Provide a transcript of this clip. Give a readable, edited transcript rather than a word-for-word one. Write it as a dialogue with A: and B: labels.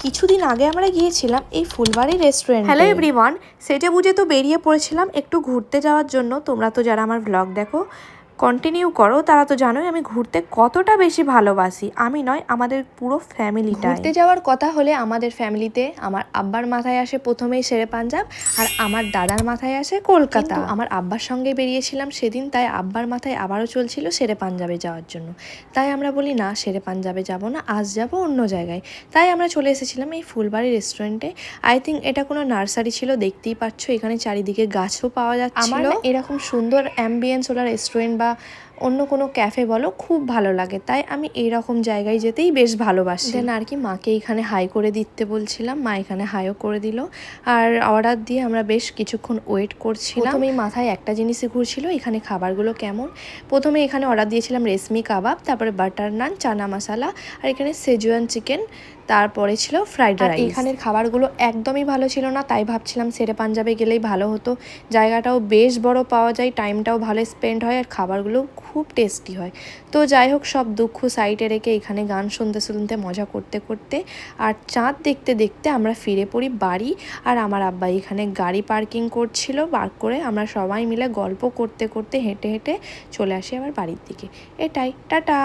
A: কিছুদিন আগে আমরা গিয়েছিলাম এই ফুলবাড়ি রেস্টুরেন্টে।
B: হ্যালো এভরিওয়ান, সেজে বুঝে তো বেরিয়ে পড়েছিলাম একটু ঘুরতে যাওয়ার জন্য। তোমরা তো যারা আমার ব্লগ দেখো কন্টিনিউ করো তারা তো জানোই আমি ঘুরতে কতটা বেশি ভালোবাসি। আমি নয়, আমাদের পুরো ফ্যামিলিটাই।
A: ঘুরতে যাওয়ার কথা হলে আমাদের ফ্যামিলিতে আমার আব্বার মাথায় আসে প্রথমেই শেরে পাঞ্জাব, আর আমার দাদার মাথায় আসে কলকাতা। আমার আব্বার সঙ্গে বেরিয়েছিলাম সেদিন, তাই আব্বার মাথায় আবারও চলছিল শেরে পাঞ্জাবে যাওয়ার জন্য। তাই আমরা বলি না, শেরে পাঞ্জাবে যাব না, আজ যাব অন্য জায়গায়। তাই আমরা চলে এসেছিলাম এই ফুলবাড়ি রেস্টুরেন্টে। আই থিঙ্ক এটা কোনো নার্সারি ছিল, দেখতেই পাচ্ছ এখানে চারিদিকে গাছও পাওয়া যাচ্ছিল। আমার এরকম সুন্দর অ্যাম্বিয়েন্স ওলা রেস্টুরেন্ট বা অন্য কোনো ক্যাফে বলো খুব ভালো লাগে, তাই আমি এইরকম জায়গায় যেতেই বেশ ভালোবাসি। দেন আর কি মাকে এখানে হাই করে দিতে বলছিলাম, মা এখানে হাইও করে দিল। আর অর্ডার দিয়ে আমরা বেশ কিছুক্ষণ ওয়েট করছিলাম। প্রথমেই মাথায় একটা জিনিসই ঘুরছিল, এখানে খাবারগুলো কেমন। প্রথমে এখানে অর্ডার দিয়েছিলাম রেশমি কাবাব, তারপরে বাটার নান, চানা মশালা, আর এখানে সেজুয়ান চিকেন, তারপরে ছিল ফ্রাইড রাইস। এখানের খাবারগুলো একদমই ভালো ছিল না, তাই ভাবছিলাম শেরে পাঞ্জাবে গেলেই ভালো হতো। জায়গাটাও বেশ বড় পাওয়া যায়, টাইমটাও ভালো স্পেন্ড হয়, আর খাবারগুলো খুব টেস্টি হয়। তো যাই হোক, সব দুঃখ সাইডে রেখে এখানে গান শুনতে শুনতে মজা করতে করতে আর চাঁদ দেখতে দেখতে আমরা ফিরে পড়ি বাড়ি। আর আমার আব্বা এখানে গাড়ি পার্কিং করছিল, পার্ক করে আমরা সবাই মিলে গল্প করতে করতে হেঁটে হেঁটে চলে আসি আবার বাড়ির দিকে। এটাই, টাটা।